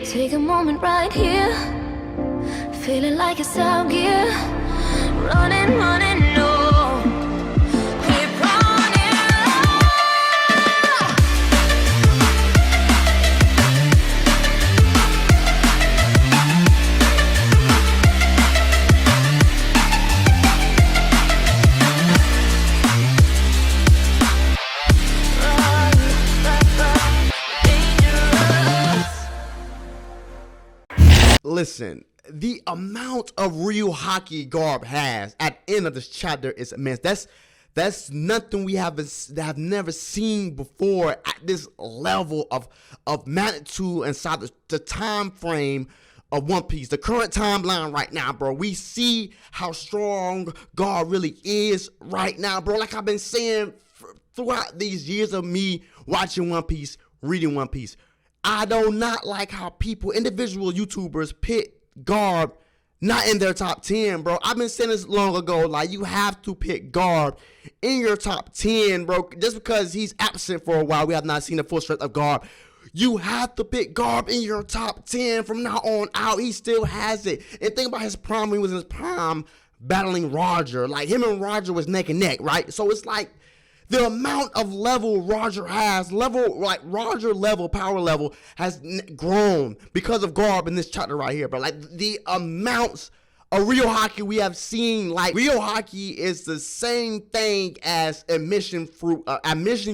Take a moment right here, feeling like it's out gear. Running, running, no. Keep running. Listen, the amount of real hockey Garp has at the end of this chapter is immense. That's nothing we have never seen before at this level of magnitude inside the time frame of One Piece. The current timeline right now, bro. We see how strong Garp really is right now, bro. Like I've been saying throughout these years of me watching One Piece, reading One Piece. I do not like how individual YouTubers pit Garp not in their top 10, bro. I've been saying this long ago, like, you have to pick Garp in your top 10, bro. Just because he's absent for a while, we have not seen the full strength of Garp. You have to pick Garp in your top 10 from now on out. He still has it. And think about his prime, when he was in his prime battling Roger. Like, him and Roger was neck and neck, right? So it's like, the amount of level Roger has, Roger level, power level, has grown because of Garp in this chapter right here, bro. Like, the amounts of real hockey we have seen, like, real hockey is the same thing as admission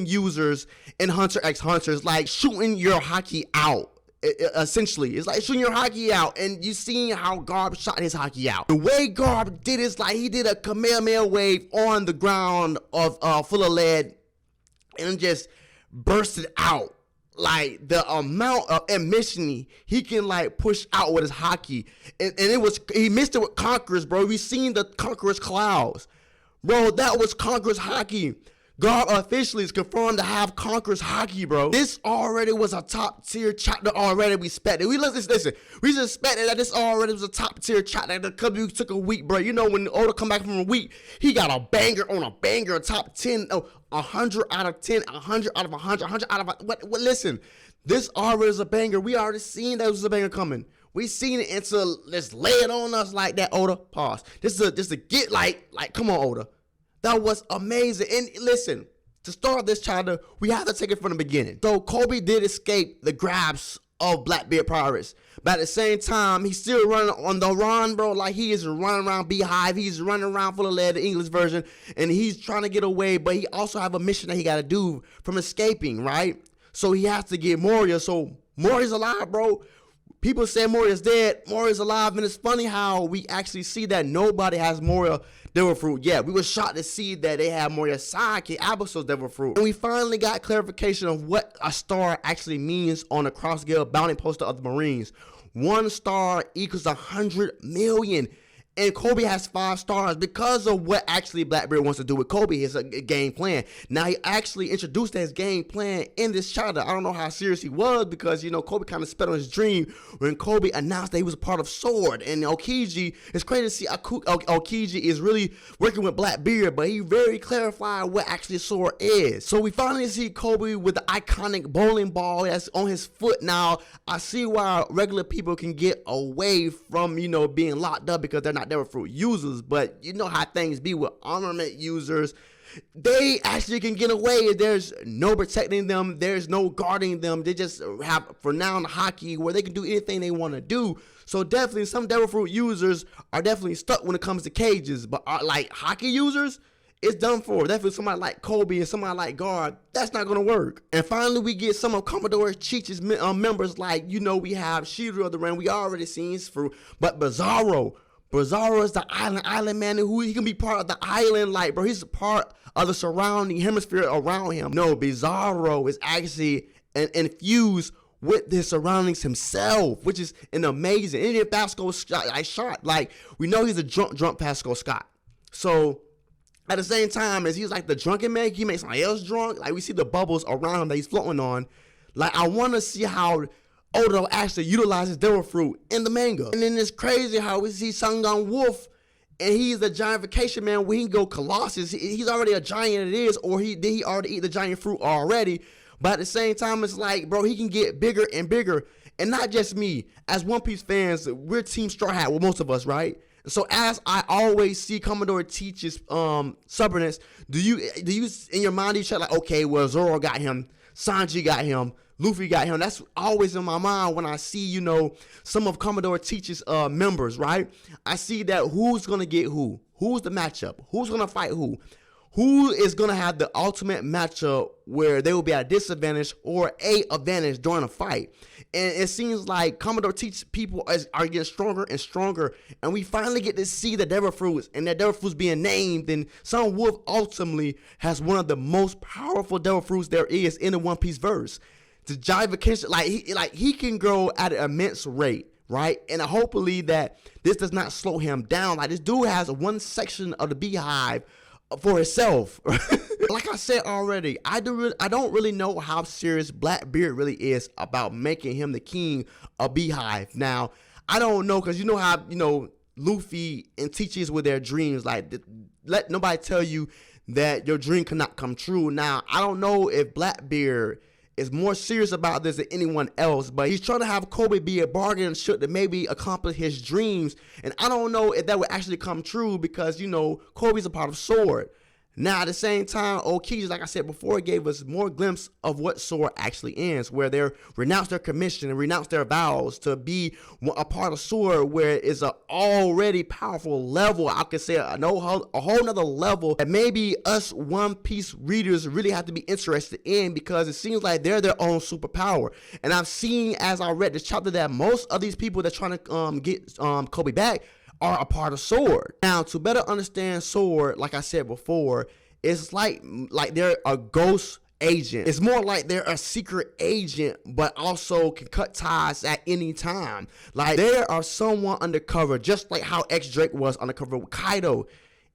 users in Hunter x Hunters, like shooting your hockey out. Essentially, it's like shooting your hockey out, and you seen how Garp shot his hockey out. The way Garp did is like he did a Kamehameha wave on the ground of full of lead, and just bursted out. Like, the amount of admission he can like push out with his hockey, and he missed it with Conqueror's, bro. We seen the Conqueror's clouds, bro. That was Conqueror's hockey. Garp officially is confirmed to have Conqueror's hockey, bro. This already was a top tier chapter already. We expected. We listen. We suspected that this already was a top tier chapter. Because we took a week, bro. You know, when Oda come back from a week, he got a banger on a banger, top 10, 100 out of 10, 100 out of 100, 100 out of what? Listen, this already is a banger. We already seen that was a banger coming. We seen it until let's lay it on us like that. Oda, pause. This is a get like come on, Oda. That was amazing. And listen, to start this chapter, we have to take it from the beginning. So Koby did escape the grasp of Blackbeard pirates, but at the same time, he's still running on the run, bro. Like, he is running around Beehive. He's running around full of lead, the English version, and he's trying to get away, but he also have a mission that he got to do from escaping, right? So he has to get Moria. So Moria's alive, bro. People say Moria's dead. Moria's alive, and it's funny how we actually see that nobody has Moria Devil Fruit. Yeah, we were shocked to see that they had Moria's sidekick, Abyssos's Devil Fruit. And we finally got clarification of what a star actually means on the cross-guild bounty poster of the Marines. 1 star equals 100 million. And Koby has 5 stars because of what actually Blackbeard wants to do with Koby. It's a game plan. Now, he actually introduced his game plan in this chapter. I don't know how serious he was because, you know, Koby kind of sped on his dream when Koby announced that he was a part of Sword. And Okiji, it's crazy to see Okiji is really working with Blackbeard, but he very clarified what actually Sword is. So we finally see Koby with the iconic bowling ball that's on his foot now. I see why regular people can get away from, you know, being locked up because they're not Devil Fruit users, but you know how things be with armament users. They actually can get away. There's no protecting them. There's no guarding them. They just have, for now, the hockey where they can do anything they want to do. So definitely some Devil Fruit users are definitely stuck when it comes to cages, but like hockey users, it's done for. Definitely somebody like Koby and somebody like Garp, that's not going to work. And finally, we get some of Commodore Cheech's members, like, you know, we have Shiro of the Ring. We already seen his fruit, but Bizarro is the island man, who he can be part of the island, like, bro, he's a part of the surrounding hemisphere around him. No, Bizarro is actually infused with his surroundings himself, which is an amazing. Indian Pascal shot, like, we know he's a drunk Pascal Scott. So at the same time as he's like the drunken man, he makes somebody else drunk. Like, we see the bubbles around him that he's floating on. Like, I want to see how Oda actually utilizes Devil Fruit in the manga. And then it's crazy how we see Sangan Wolf, and he's a giantification man where he can go Colossus. He's already a giant, it is, or did he already eat the giant fruit already? But at the same time, it's like, bro, he can get bigger and bigger. And not just me. As One Piece fans, we're Team Straw Hat with most of us, right? So as I always see Commodore Teach's stubbornness, do you in your mind you check like, okay, well, Zoro got him, Sanji got him, Luffy got him. That's always in my mind when I see, you know, some of Commodore Teach's members, right? I see that who's gonna get who, who's the matchup, who's gonna fight who is going to have the ultimate matchup where they will be at a disadvantage or a advantage during a fight. And it seems like Commodore Teach people are getting stronger and stronger, and we finally get to see the Devil Fruits, and that Devil Fruits being named, and Sun Wolf ultimately has one of the most powerful Devil Fruits there is in the One Piece verse. The Jivacation, he can grow at an immense rate, right? And hopefully that this does not slow him down. Like, this dude has one section of the beehive for itself. Like I said already, I don't really know how serious Blackbeard really is about making him the king of Beehive. Now, I don't know, because you know how, you know, Luffy and teaches with their dreams, like, let nobody tell you that your dream cannot come true. Now, I don't know if Blackbeard is more serious about this than anyone else, but he's trying to have Koby be a bargain ship to maybe accomplish his dreams. And I don't know if that would actually come true, because, you know, Koby's a part of Sword. Now, at the same time, Okiji, like I said before, gave us more glimpse of what Sword actually ends, where they renounce their commission and renounce their vows to be a part of Sword, where it's an already powerful level. I could say a whole nother level that maybe us One Piece readers really have to be interested in, because it seems like they're their own superpower. And I've seen, as I read this chapter, that most of these people that's trying to get Koby back are a part of Sword. Now, to better understand Sword, like I said before, it's like they're a ghost agent. It's more like they're a secret agent, but also can cut ties at any time. Like, they are someone undercover, just like how X-Drake was undercover with Kaido.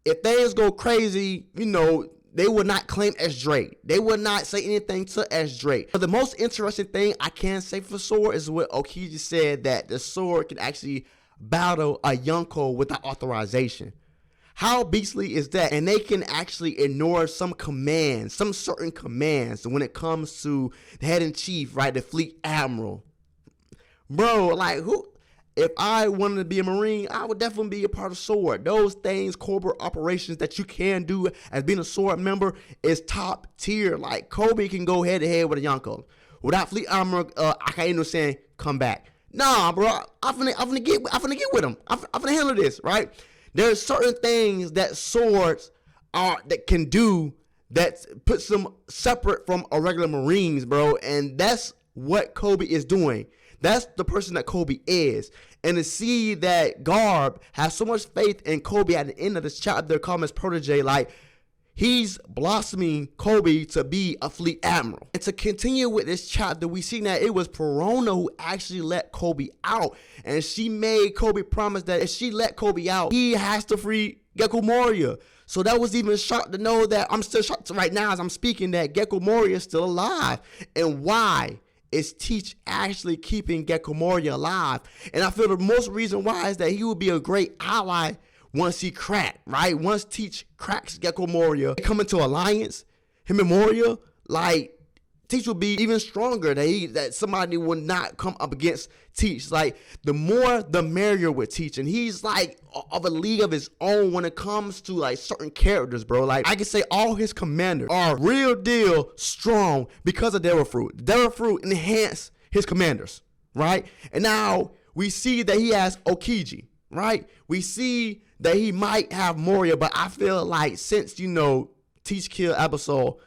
If things go crazy, you know, they would not claim X-Drake. They would not say anything to X-Drake. But the most interesting thing I can say for Sword is what Okiji said, that the Sword can actually battle a Yonko without authorization. How beastly is that? And they can actually ignore some commands, some certain commands when it comes to the head in chief, right? The fleet admiral. Bro, like, who? If I wanted to be a Marine, I would definitely be a part of Sword. Those things, corporate operations that you can do as being a Sword member is top tier. Like, Koby can go head to head with a Yonko. Without fleet armor, Akainu saying, come back. Nah, bro, I'm finna get with him. I'm finna handle this, right? There's certain things that Swords that can do that puts them separate from a regular Marines, bro. And that's what Koby is doing. That's the person that Koby is. And to see that Garp has so much faith in Koby at the end of this chapter, calling his protege, like, he's blossoming Koby to be a fleet admiral. And to continue with this chapter, we see that it was Perona who actually let Koby out. And she made Koby promise that if she let Koby out, he has to free Gekko Moria. So that was even shocked to know that, I'm still shocked right now as I'm speaking, that Gekko Moria is still alive. And why is Teach actually keeping Gekko Moria alive? And I feel the most reason why is that he would be a great ally once he cracked, right? Once Teach cracks Gekko Moria, they come into alliance, him and Moria, like, Teach will be even stronger, that somebody will not come up against Teach. Like, the more the merrier with Teach, and he's like of a league of his own when it comes to like certain characters, bro. Like, I can say all his commanders are real deal strong because of Devil Fruit. Devil Fruit enhance his commanders, right? And now we see that he has Okiji, right? We see that he might have Moria, but I feel like since, you know, Teach killed Absol,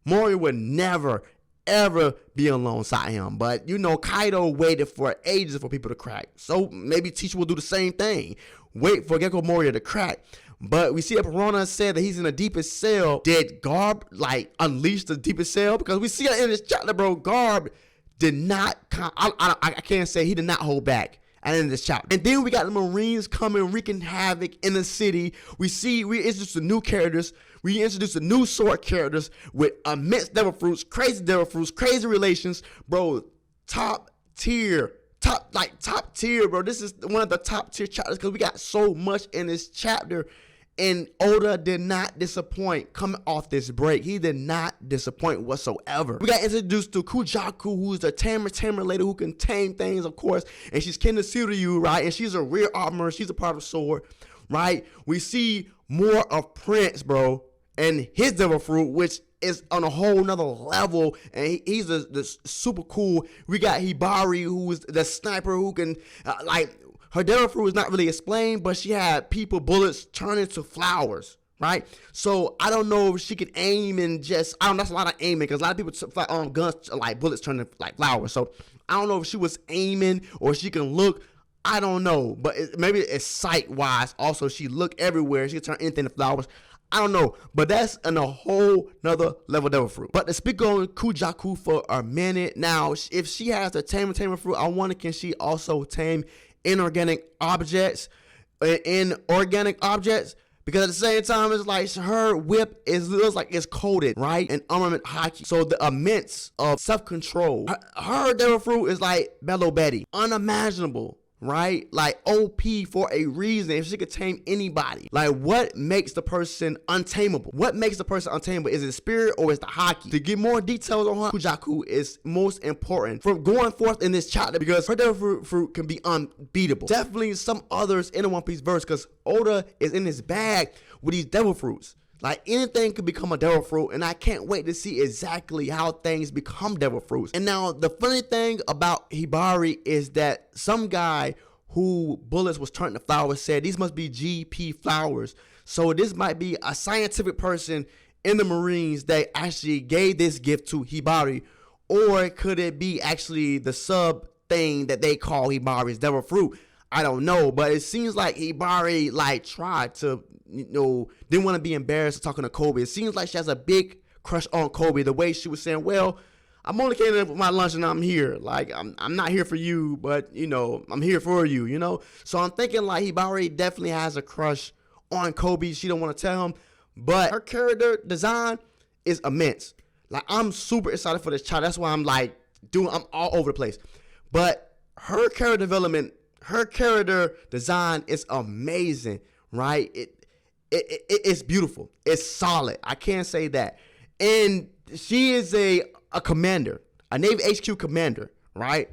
Moria would never, ever be alongside him. But, you know, Kaido waited for ages for people to crack. So maybe Teach will do the same thing. Wait for Gekko Moria to crack. But we see that Perona said that he's in the deepest cell. Did Garp, like, unleash the deepest cell? Because we see that in this chapter, bro, Garp did not, I can't say he did not hold back at the end of this chapter. And then we got the Marines coming, wreaking havoc in the city. We introduce the new characters. We introduce the new Sword characters with immense Devil Fruits, crazy relations. Bro, top tier, bro. This is one of the top tier chapters because we got so much in this chapter. And Oda did not disappoint coming off this break. He did not disappoint whatsoever. We got introduced to Kujaku, who's the tamer lady who can tame things, of course. And she's kin to Suryu, right? And she's a rear armor. She's a part of sword, right? We see more of Prince, bro, and his devil fruit, which is on a whole nother level. And he's the super cool. We got Hibari, who's the sniper who can, her devil fruit is not really explained, but she had bullets turn into flowers, right? So I don't know if she could aim and just, that's a lot of aiming, because a lot of people guns, like bullets turn into like flowers. So I don't know if she was aiming or she can look. I don't know, but maybe it's sight-wise. Also, she look everywhere. She can turn anything to flowers. I don't know, but that's in a whole nother level devil fruit. But to speak on Kujaku for a minute, now, if she has the tamer fruit, I wonder, can she also tame inorganic objects, organic objects? Because at the same time, it's like her whip looks like it's coated, right, in armament haki. So the immense of self-control. Her devil fruit is like Bello Betty, unimaginable, right? Like OP for a reason. If she could tame anybody, like what makes the person untamable? What makes the person untamable? Is it the spirit or is it the haki? To get more details on her, Kujaku is most important for going forth in this chapter, because her devil fruit can be unbeatable. Definitely some others in the One Piece verse, because Oda is in his bag with these devil fruits. Like anything could become a devil fruit, and I can't wait to see exactly how things become devil fruits. And now the funny thing about Hibari is that some guy who bullets was turned to flowers said these must be GP flowers. So this might be a scientific person in the Marines that actually gave this gift to Hibari, or could it be actually the sub thing that they call Hibari's devil fruit? I don't know, but it seems like Hibari tried to, didn't want to be embarrassed talking to Koby. It seems like she has a big crush on Koby. The way she was saying, well, I'm only came in for my lunch and I'm here. Like, I'm not here for you, but, I'm here for you, So I'm thinking like Hibari definitely has a crush on Koby. She don't want to tell him, but her character design is immense. Like, I'm super excited for this child. That's why I'm I'm all over the place. But her character development, her character design is amazing, right? It's beautiful. It's solid. I can't say that. And she is a commander, a Navy HQ commander, right?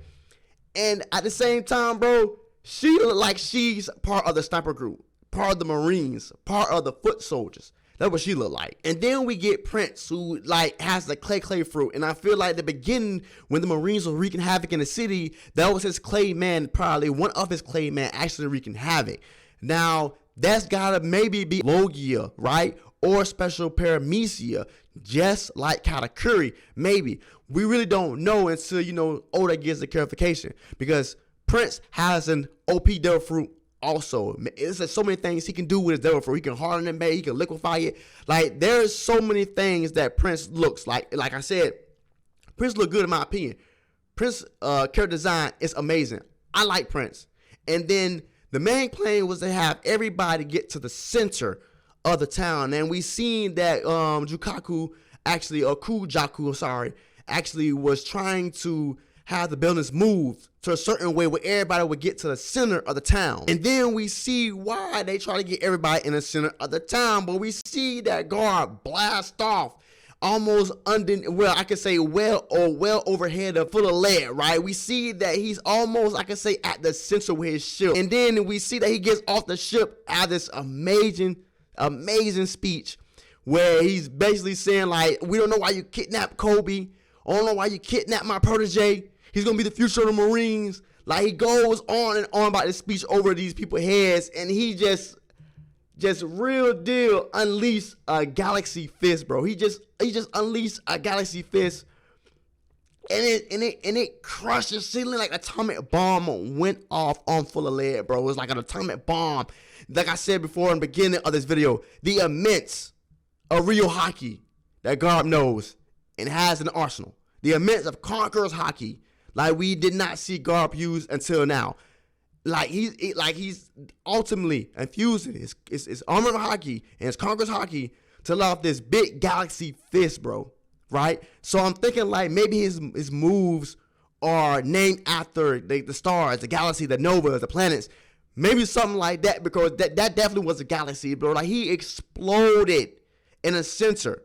And at the same time, bro, she look like she's part of the sniper group, part of the Marines, part of the foot soldiers. That's what she look like. And then we get Prince, who has the clay fruit. And I feel like the beginning, when the Marines were wreaking havoc in the city, that was his clay man, probably one of his clay man actually wreaking havoc. Now, that's gotta maybe be Logia, right? Or Special Paramecia, just like Katakuri, maybe. We really don't know until, Oda gives the clarification. Because Prince has an OP devil fruit also. It's so many things he can do with his devil fruit. He can harden it, he can liquefy it. Like, there's so many things that Prince looks like. Like I said, Prince look good in my opinion. Prince character design is amazing. I like Prince. And then the main plan was to have everybody get to the center of the town. And we seen that Kujaku actually was trying to have the buildings moved to a certain way where everybody would get to the center of the town. And then we see why they try to get everybody in the center of the town. But we see that Garp blast off almost well overhead of full of lead, right? We see that he's almost, at the center with his ship. And then we see that he gets off the ship at this amazing speech where he's basically saying, we don't know why you kidnapped Koby. I don't know why you kidnapped my protege. He's going to be the future of the Marines. He goes on and on about this speech over these people's heads, and he just real deal unleashed a galaxy fist, bro. He just unleashed a galaxy fist, and it crushed the ceiling like atomic bomb went off on full of lead, bro. It was like an atomic bomb. Like I said before in the beginning of this video, the immense of real haki that Garp knows and has in the arsenal. The immense of Conqueror's haki, like we did not see Garp use until now. He's ultimately infusing his armor haki and his Conqueror's haki to let off this big galaxy fist, bro. Right? So I'm thinking maybe his moves are named after the stars, the galaxy, the novas, the planets. Maybe something like that, because that definitely was a galaxy, bro. Like, he exploded in a center,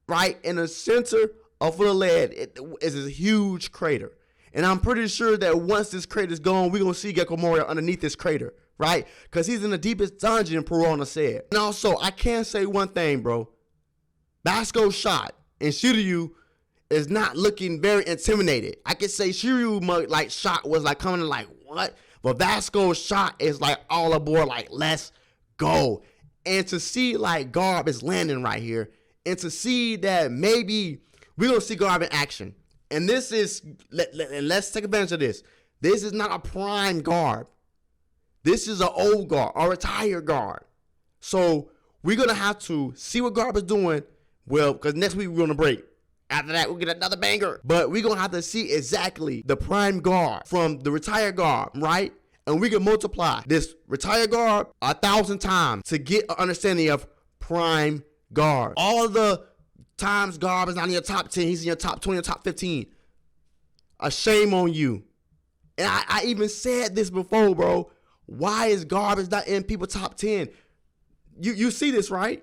right? In the center of the lead, it is a huge crater. And I'm pretty sure that once this crater is gone, we're going to see Gekko Moria underneath this crater, right? Because he's in the deepest dungeon, Piranha said. And also, I can say one thing, bro. Basco's shot and Shiryu is not looking very intimidated. I could say Shiryu like shot was like coming in like, what? But Vasco's shot is like all aboard, like, let's go. And to see like Garp is landing right here, and to see that maybe we're gonna see Garp in action. And this is, let's take advantage of this. This is not a prime Garp. This is an old Garp, a retired Garp. So we're gonna have to see what Garp is doing. Well, because next week we're gonna break. After that, we'll get another banger. But we're going to have to see exactly the prime Garp from the retired Garp, right? And we can multiply this retired Garp 1,000 times to get an understanding of prime Garp. All the times Garp is not in your top 10, he's in your top 20 or top 15. A shame on you. And I even said this before, bro. Why is Garp is not in people's top 10? You see this, right?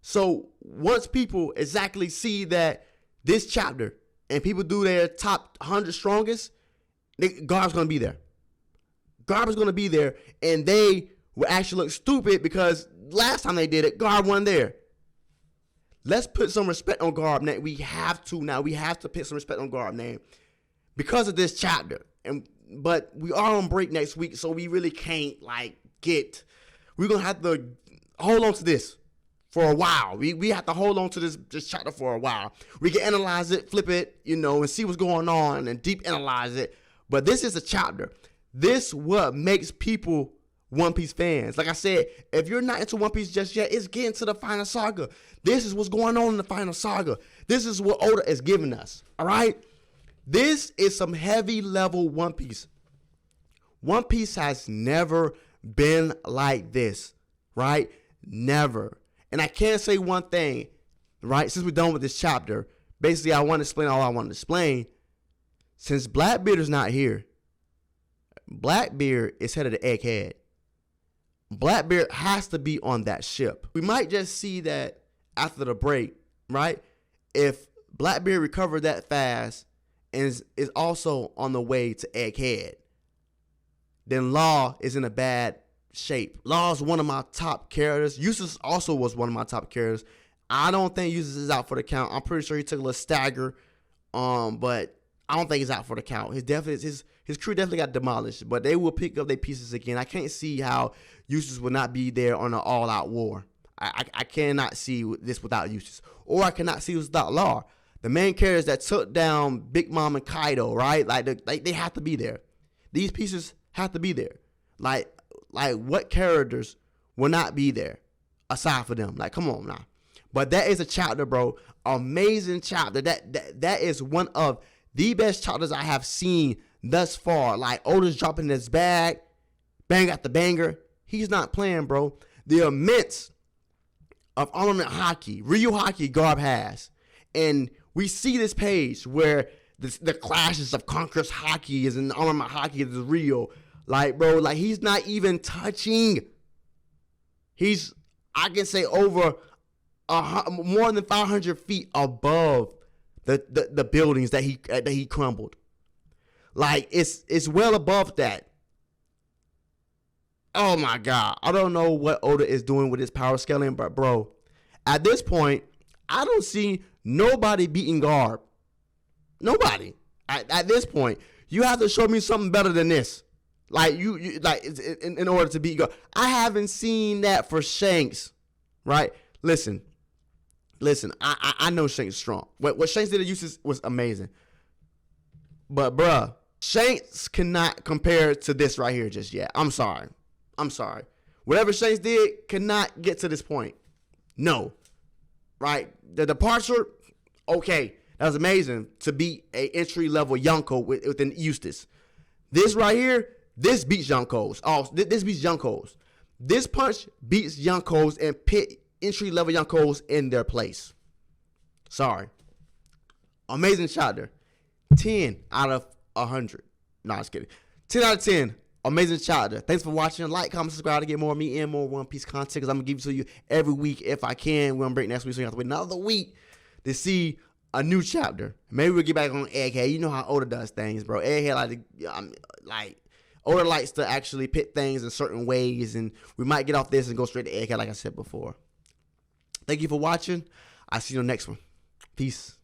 So once people exactly see that this chapter and people do their top 100 strongest, Garp's going to be there. Garp is going to be there, and they will actually look stupid because last time they did it, Garp wasn't there. Let's put some respect on Garp name. We have to now. We have to put some respect on Garp name because of this chapter. But we are on break next week, so we really can't we're going to have to hold on to this for a while. We have to hold on to this chapter for a while. We can analyze it, flip it, and see what's going on and deep analyze it. But this is a chapter. This what makes people One Piece fans. Like I said, if you're not into One Piece just yet, it's getting to the final saga. This is what's going on in the final saga. This is what Oda is giving us. All right? This is some heavy level One Piece. One Piece has never been like this, right? Never. And I can't say one thing, right? Since we're done with this chapter, basically I want to explain all I want to explain. Since Blackbeard is not here, Blackbeard is headed to Egghead. Blackbeard has to be on that ship. We might just see that after the break, right? If Blackbeard recovered that fast and is also on the way to Egghead, then Law is in a bad shape. Law's one of my top characters. Eustace also was one of my top characters. I don't think Eustace is out for the count. I'm pretty sure he took a little stagger, but I don't think he's out for the count. His crew definitely got demolished, but they will pick up their pieces again. I can't see how Eustace will not be there on an all-out war. I cannot see this without Eustace, or I cannot see this without Law. The main characters that took down Big Mom and Kaido, right? They have to be there. These pieces have to be there. Like what characters will not be there aside for them? Like, come on now. But that is a chapter, bro. Amazing chapter. That is one of the best chapters I have seen thus far. Like, Oda's dropping his bag, bang after banger. He's not playing, bro. The immense of armament hockey, real hockey Garp has. And we see this page where the clashes of Conqueror's hockey is and armament hockey is real. Like, bro, like, he's not even touching. He's, I can say, over more than 500 feet above the buildings that he crumbled. Like, it's well above that. Oh my God. I don't know what Oda is doing with his power scaling, but bro, at this point, I don't see nobody beating Garp. Nobody. At this point, you have to show me something better than this. Like, you like in order to beat Garp. I haven't seen that for Shanks, right? Listen. I know Shanks is strong. What Shanks did at Eustace was amazing. But bruh, Shanks cannot compare to this right here just yet. I'm sorry. Whatever Shanks did cannot get to this point. No. Right? The departure, okay, that was amazing to beat a entry level Yonko within Eustace. This right here, this beats Yonko's. Oh, this beats Yonko's. This punch beats Yonko's and pit entry level Yonkos in their place. Sorry. Amazing chapter. 10 out of 100. No, I'm just kidding. 10 out of 10. amazing chapter. Thanks for watching. Like, comment, subscribe to get more of me and more One Piece content, because I'm going to give it to you every week if I can. We're going to break next week, so you have to wait another week to see a new chapter. Maybe we'll get back on Egghead. You know how Oda does things, bro. Egghead Oda likes to actually pit things in certain ways, and we might get off this and go straight to Egghead like I said before. Thank you for watching. I'll see you on the next one. Peace.